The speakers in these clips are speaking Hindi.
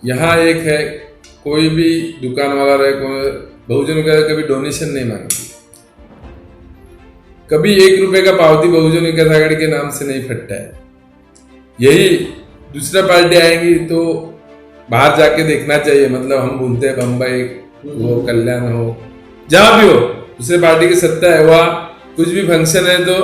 यहाँ एक है, कोई भी दुकान वाला रहे, बहुजन विकास कभी डोनेशन नहीं मांगती, कभी 1 रुपए का पावती बहुजन विकास आघाड़ी के नाम से नहीं फटता है। यही दूसरा पार्टी आएंगी तो बाहर जाके देखना चाहिए, मतलब हम बोलते हैं बम्बई हो, कल्याण हो, जहां भी हो, दूसरे पार्टी की सत्ता है, वहाँ कुछ भी फंक्शन है तो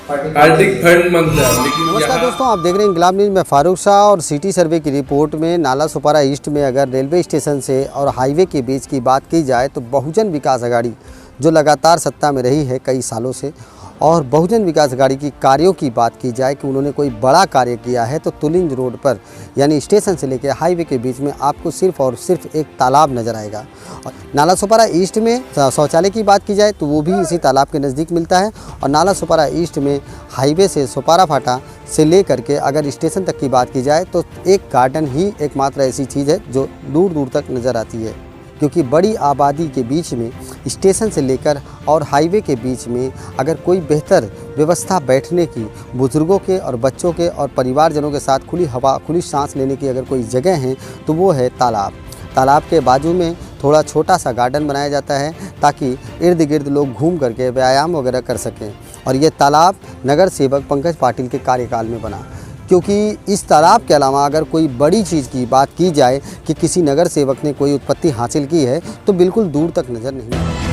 पार्टी फंड मांगता है। लेकिन नमस्कार दोस्तों, आप देख रहे हैं इंकलाब न्यूज़ में फारूक शाह। और सिटी सर्वे की रिपोर्ट में नाला सुपारा ईस्ट में अगर रेलवे स्टेशन से और हाईवे के बीच की बात की जाए तो बहुजन विकास आघाड़ी जो लगातार सत्ता में रही है कई सालों से, और बहुजन विकास आघाड़ी की कार्यों की बात की जाए कि उन्होंने कोई बड़ा कार्य किया है तो तुलिंज रोड पर यानी स्टेशन से लेकर हाईवे के बीच में आपको सिर्फ और सिर्फ एक तालाब नज़र आएगा। और नाला सुपारा ईस्ट में शौचालय की बात की जाए तो वो भी इसी तालाब के नज़दीक मिलता है। और नाला सुपारा ईस्ट में हाईवे से सुपारा फाटा से ले करके अगर स्टेशन तक की बात की जाए तो एक गार्डन ही एकमात्र ऐसी चीज़ है जो दूर दूर तक नज़र आती है, क्योंकि बड़ी आबादी के बीच में स्टेशन से लेकर और हाईवे के बीच में अगर कोई बेहतर व्यवस्था बैठने की, बुजुर्गों के और बच्चों के और परिवारजनों के साथ खुली हवा, खुली सांस लेने की अगर कोई जगह है तो वो है तालाब। तालाब के बाजू में थोड़ा छोटा सा गार्डन बनाया जाता है ताकि इर्द गिर्द लोग घूम करके व्यायाम वगैरह कर सकें। और ये तालाब नगर सेवक पंकज पाटिल के कार्यकाल में बना, क्योंकि इस तालाब के अलावा अगर कोई बड़ी चीज़ की बात की जाए कि किसी नगर सेवक ने कोई उत्पत्ति हासिल की है तो बिल्कुल दूर तक नज़र नहीं आती।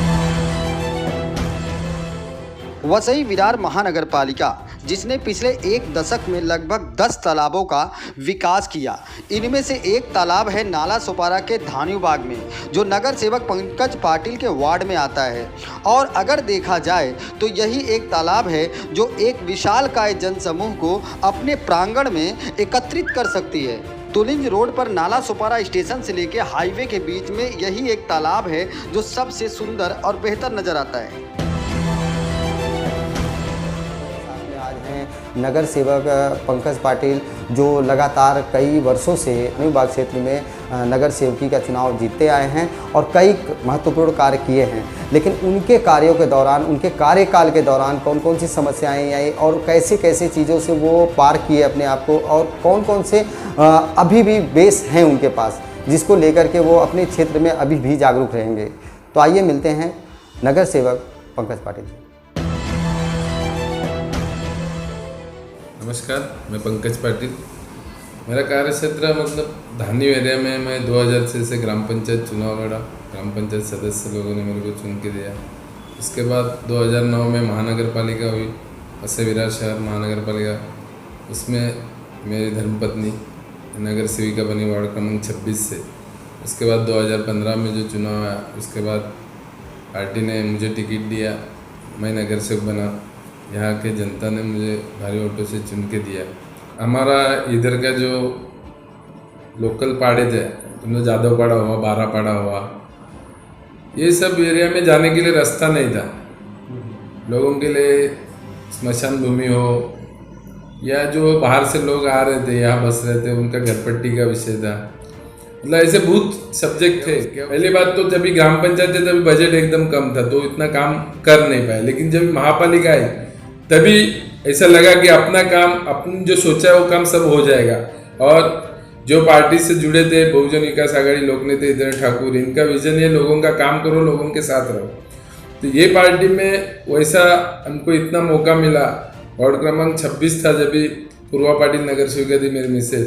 वसई विरार महानगर पालिका जिसने पिछले 1 दशक में लगभग 10 तालाबों का विकास किया, इनमें से एक तालाब है नाला सुपारा के धान्यू बाग में जो नगर सेवक पंकज पाटिल के वार्ड में आता है। और अगर देखा जाए तो यही एक तालाब है जो एक विशालकाय जनसमूह को अपने प्रांगण में एकत्रित कर सकती है। तुलिंज रोड पर नाला सुपारा स्टेशन से लेकर हाईवे के बीच में यही एक तालाब है जो सबसे सुंदर और बेहतर नजर आता है। नगर सेवक पंकज पाटिल जो लगातार कई वर्षों से न्यू बाग क्षेत्र में नगर सेवकी का चुनाव जीतते आए हैं और कई महत्वपूर्ण कार्य किए हैं, लेकिन उनके कार्यों के दौरान, उनके कार्यकाल के दौरान कौन कौन सी समस्याएं आई और कैसे कैसे चीज़ों से वो पार किए अपने आप को, और कौन कौन से अभी भी बेस हैं उनके पास जिसको लेकर के वो अपने क्षेत्र में अभी भी जागरूक रहेंगे। तो आइए मिलते हैं नगर सेवक पंकज पाटिल। नमस्कार, मैं पंकज पाटिल। मेरा कार्य क्षेत्र मतलब धान्यू एरिया में मैं 2006 से ग्राम पंचायत चुनाव लड़ा, ग्राम पंचायत सदस्य लोगों ने मेरे को चुन के दिया। उसके बाद 2009 में महानगर पालिका हुई, वसई विरार शहर महानगर पालिका, उसमें मेरी धर्मपत्नी नगर सेविका बनी वार्ड क्रमांक 26 से। उसके बाद 2015 में जो चुनाव आया उसके बाद पार्टी ने मुझे टिकट दिया, मैं नगर सेवक बना। यहाँ के जनता ने मुझे भारी वोटों से चुन के दिया। हमारा इधर का जो लोकल पाड़े थे, तुमने जादव पाड़ा हुआ, 12 पाड़ा हुआ, ये सब एरिया में जाने के लिए रास्ता नहीं था। लोगों के लिए स्मशान भूमि हो या जो बाहर से लोग आ रहे थे यहाँ बस रहे थे, उनका घरपट्टी का विषय था। मतलब ऐसे बहुत सब्जेक्ट थे। पहली बात तो जब भी ग्राम पंचायत थे तभी बजट एकदम कम था तो इतना काम कर नहीं पाए, लेकिन जब महापालिका आई तभी ऐसा लगा कि अपना काम, अपन जो सोचा है वो काम सब हो जाएगा। और जो पार्टी से जुड़े थे, बहुजन विकास आघाड़ी लोकनेता हितेंद्र ठाकुर, इनका विजन है लोगों का काम करो, लोगों के साथ रहो। तो ये पार्टी में वैसा हमको इतना मौका मिला। वार्ड क्रमांक 26 था जब भी पूर्वा पाटिल नगर सेविका थी मेरी मिसेज,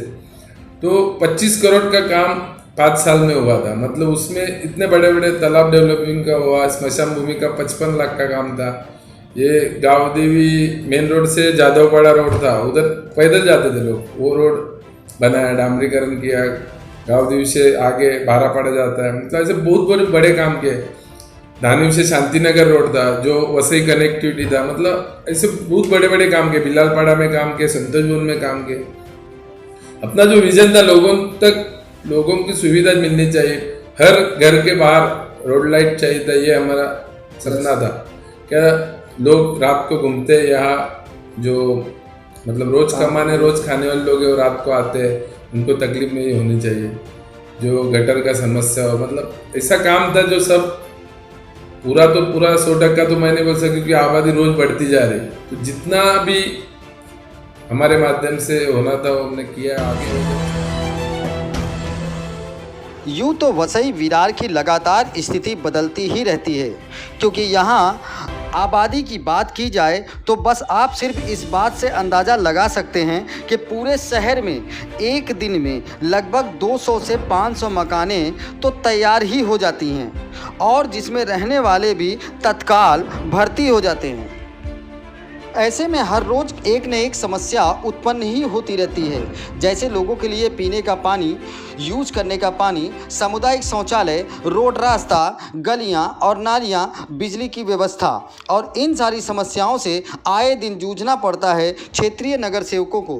तो 25 करोड़ का काम 5 साल में हुआ था। मतलब उसमें इतने बड़े बड़े तालाब डेवलपिंग का हुआ, स्मशान भूमि का 55 लाख का काम था। ये गाँव देवी मेन रोड से जादवपाड़ा रोड था, उधर पैदल जाते थे लोग, वो रोड बनाया, डामरीकरण किया। गाँव देवी से आगे 12 पाड़ा जाता है। मतलब ऐसे बहुत बड़े काम किए। धान्यू से शांतिनगर रोड था जो वसई कनेक्टिविटी था। मतलब ऐसे बहुत बड़े बड़े काम किए। बिलालपाड़ा में काम किए, संतोषपुर में काम किए। अपना जो विजन था लोगों तक, लोगों की सुविधा मिलनी चाहिए, हर घर के बाहर रोड लाइट चाहिए था, ये हमारा सपना था। क्या लोग रात को घूमते यहाँ, जो मतलब रोज कमाने रोज खाने वाले लोग हैं और रात को आते हैं, उनको तकलीफ नहीं होनी चाहिए। जो गटर का समस्या हो, मतलब ऐसा काम था जो सब पूरा 100% तो मैं नहीं बोल सकता क्योंकि आबादी रोज बढ़ती जा रही। तो जितना भी हमारे माध्यम से होना था वो हमने किया। आगे यूँ तो वसई विरार की लगातार स्थिति बदलती ही रहती है, क्योंकि यहाँ आबादी की बात की जाए तो बस आप सिर्फ इस बात से अंदाज़ा लगा सकते हैं कि पूरे शहर में एक दिन में लगभग 200 से 500 मकानें तो तैयार ही हो जाती हैं और जिसमें रहने वाले भी तत्काल भर्ती हो जाते हैं। ऐसे में हर रोज़ एक न एक समस्या उत्पन्न ही होती रहती है, जैसे लोगों के लिए पीने का पानी, यूज करने का पानी, सामुदायिक शौचालय, रोड रास्ता, गलियां और नालियां, बिजली की व्यवस्था। और इन सारी समस्याओं से आए दिन जूझना पड़ता है क्षेत्रीय नगर सेवकों को।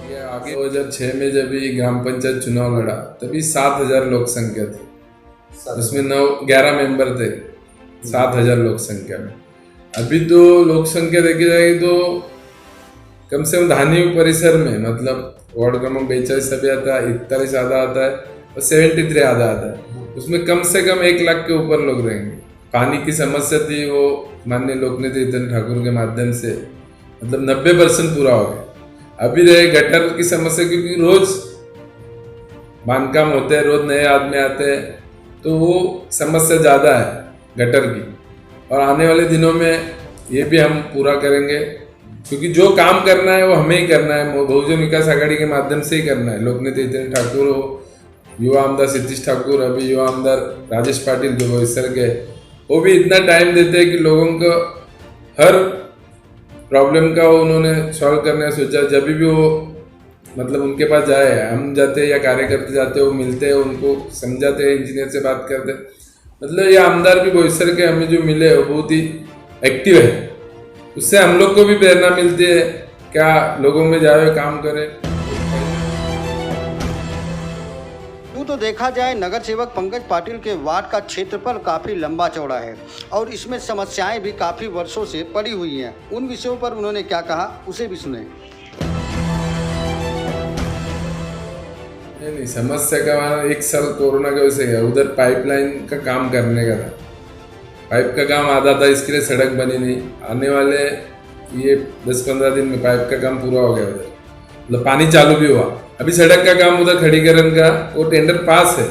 ये आगे 2006 में जब ये ग्राम पंचायत चुनाव लड़ा तभी 7,000 लोक संख्या थी, उसमें 11 मेंबर थे 7,000 लोक संख्या में। अभी तो लोक संख्या देखी जाएगी तो कम से कम धानी परिसर में, मतलब वार्ड क्रमांक 42 अभी आता है, 41 आधा आता है और 73 आधा आता है, उसमें कम से कम 1 लाख के ऊपर लोग रहेंगे। पानी की समस्या थी, वो माननीय लोकनेता हितेंद्र ठाकुर के माध्यम से मतलब 90% पूरा हो गया। अभी रहे गटर की समस्या, क्योंकि रोज बांधकाम होते हैं, रोज नए आदमी आते हैं, तो वो समस्या ज़्यादा है गटर की। और आने वाले दिनों में ये भी हम पूरा करेंगे, क्योंकि जो काम करना है वो हमें ही करना है, बहुजन विकास आघाड़ी के माध्यम से ही करना है। लोकनेता हितेंद्र ठाकुर हो, युवा आमदार सतीश ठाकुर, अभी युवा आमदार राजेश पाटिल जो बोईसर के, वो भी इतना टाइम देते हैं कि लोगों को हर प्रॉब्लम का उन्होंने सॉल्व करने का सोचा। जब भी वो मतलब उनके पास जाए, हम जाते हैं या कार्यकर्ता जाते हैं, वो मिलते हैं, उनको समझाते हैं, इंजीनियर से बात करते हैं। मतलब ये आमदार भी बोईसर के हमें जो मिले वो बहुत ही एक्टिव है, उससे हम लोग को भी प्रेरणा मिलती है, क्या लोगों में जाए काम करें। तो देखा जाए नगर सेवक पंकज पाटिल के वार्ड का क्षेत्रफल काफ़ी लंबा चौड़ा है और इसमें समस्याएं भी काफ़ी वर्षों से पड़ी हुई हैं। उन विषयों पर उन्होंने क्या कहा, उसे भी सुने। नहीं, समस्या का हमारा 1 साल कोरोना की वजह से गया, उधर पाइपलाइन का काम करने का था, पाइप का काम आधा था, इसके लिए सड़क बनी नहीं। आने वाले ये 10-15 दिन में पाइप का काम पूरा हो गया उधर, मतलब पानी चालू भी हुआ। अभी सड़क का काम उधर खड़ीकरण का वो टेंडर पास है,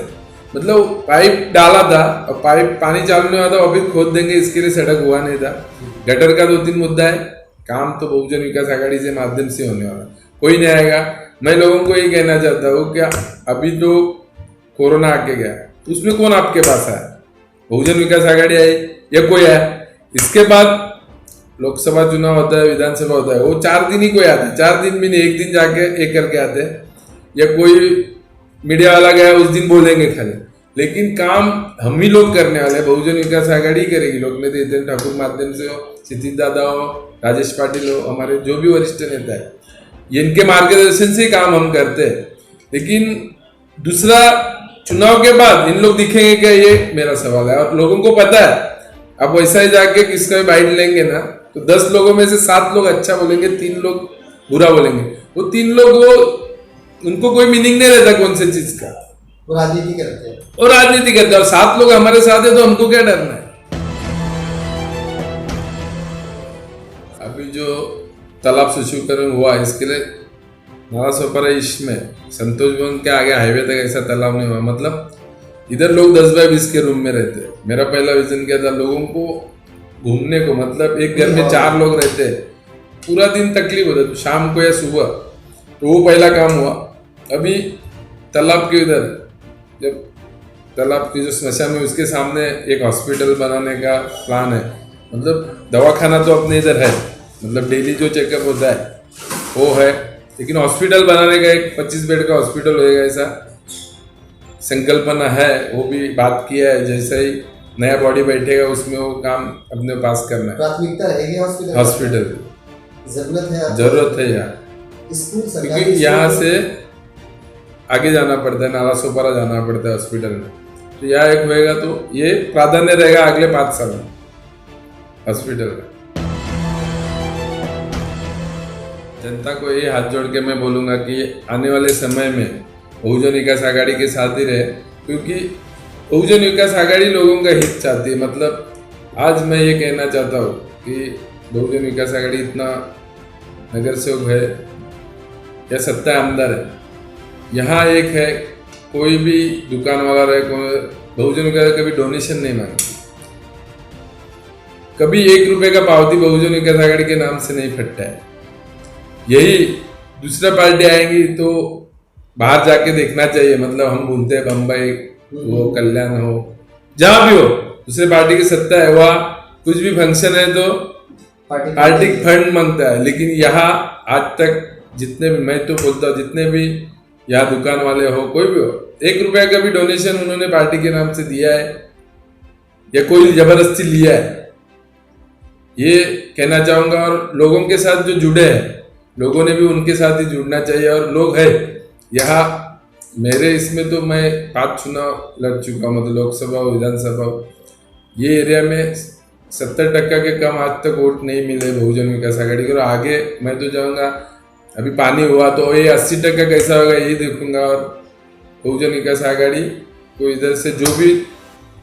मतलब पाइप डाला था और पाइप पानी चालू नहीं हुआ था, अभी खोद देंगे, इसके लिए सड़क हुआ नहीं था। गटर का 2-3 मुद्दा है, काम तो बहुजन विकास आघाड़ी से माध्यम से होने वाला, कोई नहीं आएगा। मैं लोगों को यही कहना चाहता हूँ, क्या अभी तो कोरोना आके गया, तो उसमें कौन आपके पास आया? बहुजन विकास आघाड़ी आई या कोई आया? इसके बाद लोकसभा चुनाव होता है, विधानसभा होता है, वो 4 दिन ही कोई आता है, 4 दिन भी नहीं, 1 दिन जाके एक करके आते हैं, या कोई मीडिया वाला गया उस दिन बोलेंगे खाली, लेकिन काम हम ही लोग करने वाले हैं। बहुजन विकास आघाड़ी करेगी, लोकनेता हितेंद्र ठाकुर माध्यम से हो, क्षितिज दादा हो, राजेश पाटिल हो, हमारे जो भी वरिष्ठ नेता है, ये इनके मार्गदर्शन से काम हम करते हैं। लेकिन दूसरा, चुनाव के बाद इन लोग दिखेंगे क्या, ये मेरा सवाल है। और लोगों को पता है, अब वैसा ही जाके किसका भी बाइट लेंगे ना, तो 10 लोगों में से 7 लोग अच्छा बोलेंगे, 3 लोग बुरा बोलेंगे। वो 3 लोग वो उनको कोई मीनिंग नहीं रहता कौन सी चीज का, वो राजनीति करते हैं, और राजनीति करते हैं। और 7 लोग हमारे साथ है तो हमको क्या डरना है। अभी जो तालाब सुशुद्धीकरण हुआ, इसके लिए नालासोपारा ईस्ट में संतोष भवन के आगे हाईवे तक ऐसा तालाब नहीं हुआ। मतलब इधर लोग 10 बाय 20 के रूम में रहते हैं। मेरा पहला विजन क्या था, लोगों को घूमने को, मतलब एक घर में 4 लोग रहते हैं, पूरा दिन तकलीफ होता है, शाम को या सुबह, तो वो पहला काम हुआ। अभी तालाब के इधर, जब तालाब की जो स्मशान है उसके सामने एक हॉस्पिटल बनाने का प्लान है। मतलब दवाखाना तो अपने इधर है, मतलब डेली जो चेकअप होता है वो है, लेकिन हॉस्पिटल बनाने का एक 25 बेड का हॉस्पिटल होएगा, ऐसा संकल्पना है। वो भी बात किया है, जैसे ही नया बॉडी बैठेगा उसमें वो काम अपने पास करना है। प्राथमिकता रहेगी हॉस्पिटल जरूरत है यहाँ, क्योंकि यहाँ से आगे जाना पड़ता है, नालासोपारा जाना पड़ता है हॉस्पिटल में, तो यहाँ एक होएगा तो ये प्राधान्य रहेगा अगले 5 साल में हॉस्पिटल का। जनता को ये हाथ जोड़ के मैं बोलूँगा कि आने वाले समय में बहुजन विकास आघाड़ी के साथ ही रहे, क्योंकि बहुजन विकास आघाड़ी लोगों का हित चाहती है। मतलब आज मैं ये कहना चाहता हूँ कि बहुजन विकास आघाड़ी इतना नगर सेवक है या सत्ता आमदार है, यहाँ एक है, कोई भी दुकान वाला रहे, बहुजन का कभी डोनेशन नहीं मांगती, कभी 1 रुपए का पावती बहुजन विकास आघाड़ी के नाम से नहीं फटता है। यही दूसरा पार्टी आएंगी तो बाहर जाके देखना चाहिए, मतलब हम बोलते हैं बम्बई हो, कल्याण हो, जहां भी हो, दूसरे पार्टी की सत्ता है, वहाँ कुछ भी फंक्शन है तो पार्टी फंड मांगता है। लेकिन यहाँ आज तक जितने भी, मैं तो बोलता हूँ, जितने भी यहाँ दुकान वाले हो, कोई भी हो, 1 रुपए का भी डोनेशन उन्होंने पार्टी के नाम से दिया है या कोई जबरदस्ती लिया है, ये कहना चाहूंगा। और लोगों के साथ जो जुड़े हैं, लोगों ने भी उनके साथ ही जुड़ना चाहिए। और लोग है यहाँ, मेरे इसमें तो मैं 5 चुनाव लड़ चुका हूँ, मतलब लोकसभा और विधानसभा, ये एरिया में 70% के कम आज तक वोट नहीं मिले बहुजन विकास आघाड़ी को। और आगे मैं तो जाऊंगा, अभी पानी हुआ तो ये 80% कैसा होगा ये देखूंगा। और बहुजन विकास आघाड़ी को इधर से जो भी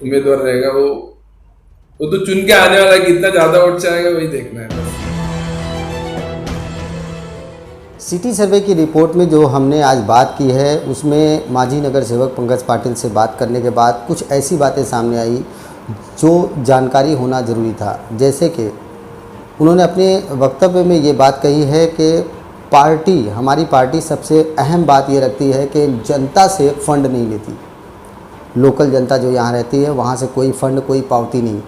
उम्मीदवार रहेगा वो तो चुन के आने वाला है, कितना ज्यादा वोट चाहेगा वही देखना है। सिटी सर्वे की रिपोर्ट में जो हमने आज बात की है, उसमें माजी नगर सेवक पंकज पाटिल से बात करने के बाद कुछ ऐसी बातें सामने आई जो जानकारी होना ज़रूरी था। जैसे कि उन्होंने अपने वक्तव्य में ये बात कही है कि हमारी पार्टी सबसे अहम बात ये रखती है कि जनता से फंड नहीं लेती। लोकल जनता जो यहाँ रहती है वहाँ से कोई फंड, कोई पावती नहीं,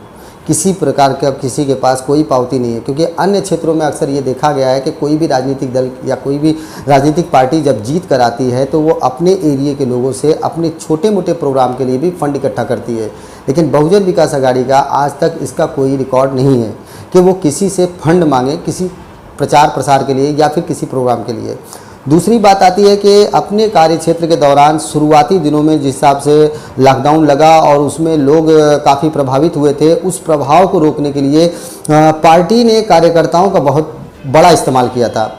किसी प्रकार के, अब किसी के पास कोई पावती नहीं है। क्योंकि अन्य क्षेत्रों में अक्सर ये देखा गया है कि कोई भी राजनीतिक दल या कोई भी राजनीतिक पार्टी जब जीत कर आती है तो वो अपने एरिया के लोगों से अपने छोटे मोटे प्रोग्राम के लिए भी फंड इकट्ठा करती है। लेकिन बहुजन विकास आघाड़ी का आज तक इसका कोई रिकॉर्ड नहीं है कि वो किसी से फंड मांगे किसी प्रचार प्रसार के लिए या फिर किसी प्रोग्राम के लिए। दूसरी बात आती है कि अपने कार्य क्षेत्र के दौरान शुरुआती दिनों में जिस हिसाब से लॉकडाउन लगा और उसमें लोग काफ़ी प्रभावित हुए थे, उस प्रभाव को रोकने के लिए पार्टी ने कार्यकर्ताओं का बहुत बड़ा इस्तेमाल किया था।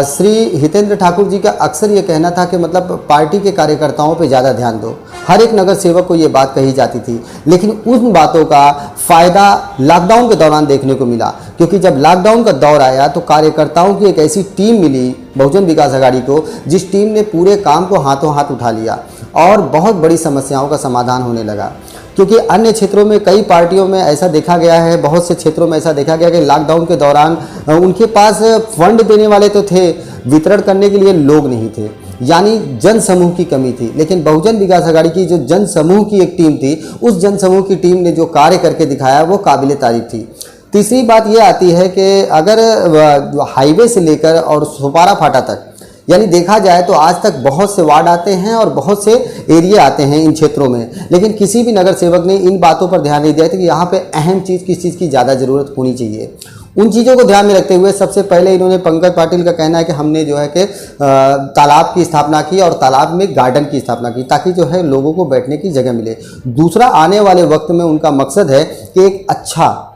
श्री हितेंद्र ठाकुर जी का अक्सर ये कहना था कि मतलब पार्टी के कार्यकर्ताओं पे ज़्यादा ध्यान दो। हर एक नगर सेवक को ये बात कही जाती थी, लेकिन उन बातों का फ़ायदा लॉकडाउन के दौरान देखने को मिला। क्योंकि जब लॉकडाउन का दौर आया तो कार्यकर्ताओं की एक ऐसी टीम मिली बहुजन विकास आघाड़ी को, जिस टीम ने पूरे काम को हाथों हाथ उठा लिया और बहुत बड़ी समस्याओं का समाधान होने लगा। क्योंकि अन्य क्षेत्रों में कई पार्टियों में ऐसा देखा गया है, बहुत से क्षेत्रों में ऐसा देखा गया कि लॉकडाउन के दौरान उनके पास फंड देने वाले तो थे, वितरण करने के लिए लोग नहीं थे, यानी जन समूह की कमी थी। लेकिन बहुजन विकास आघाड़ी की जो जन समूह की एक टीम थी, उस जन समूह की टीम ने जो कार्य करके दिखाया वो काबिले तारीफ थी। तीसरी बात ये आती है कि अगर हाईवे से लेकर और सुपारा फाटा तक, यानी देखा जाए तो आज तक बहुत से वार्ड आते हैं और बहुत से एरिया आते हैं इन क्षेत्रों में, लेकिन किसी भी नगर सेवक ने इन बातों पर ध्यान नहीं दिया था कि यहाँ पे अहम चीज़ किस चीज़ की ज़्यादा ज़रूरत होनी चाहिए। उन चीज़ों को ध्यान में रखते हुए सबसे पहले इन्होंने, पंकज पाटिल का कहना है कि हमने जो है कि तालाब की स्थापना की और तालाब में गार्डन की स्थापना की, ताकि जो है लोगों को बैठने की जगह मिले। दूसरा, आने वाले वक्त में उनका मकसद है कि एक अच्छा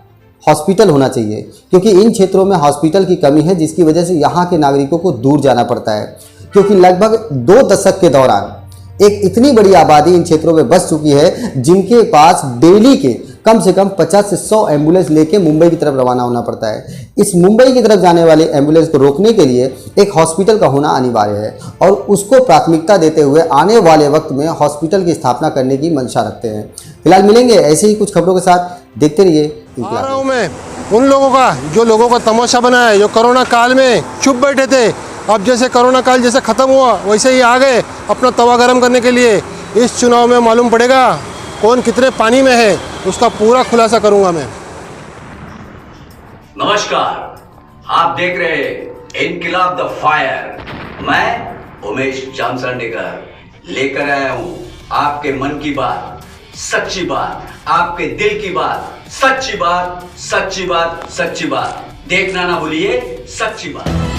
हॉस्पिटल होना चाहिए, क्योंकि इन क्षेत्रों में हॉस्पिटल की कमी है, जिसकी वजह से यहाँ के नागरिकों को दूर जाना पड़ता है। क्योंकि लगभग 2 दशक के दौरान एक इतनी बड़ी आबादी इन क्षेत्रों में बस चुकी है, जिनके पास डेली के कम से कम 50 से 100 एम्बुलेंस लेके मुंबई की तरफ रवाना होना पड़ता है। इस मुंबई की तरफ जाने वाले एम्बुलेंस को रोकने के लिए एक हॉस्पिटल का होना अनिवार्य है और उसको प्राथमिकता देते हुए आने वाले वक्त में हॉस्पिटल की स्थापना करने की मंशा रखते हैं। फिलहाल मिलेंगे ऐसे ही कुछ खबरों के साथ, देखते रहिए। आ रहा हूँ मैं उन लोगों का जो लोगों का तमाशा बना है, जो कोरोना काल में चुप बैठे थे, अब जैसे कोरोना काल जैसे ख़त्म हुआ वैसे ही आ गए अपना तवा गरम करने के लिए। इस चुनाव में मालूम पड़ेगा कौन कितने पानी में है, उसका पूरा खुलासा करूंगा मैं। नमस्कार, आप देख रहे हैं इनकिलाब द फायर। मैं उमेश जामसंडेकर लेकर आया हूँ आपके मन की बात, सच्ची बात, आपके दिल की बात, सच्ची बात, सच्ची बात, सच्ची बात। देखना ना भूलिए, सच्ची बात।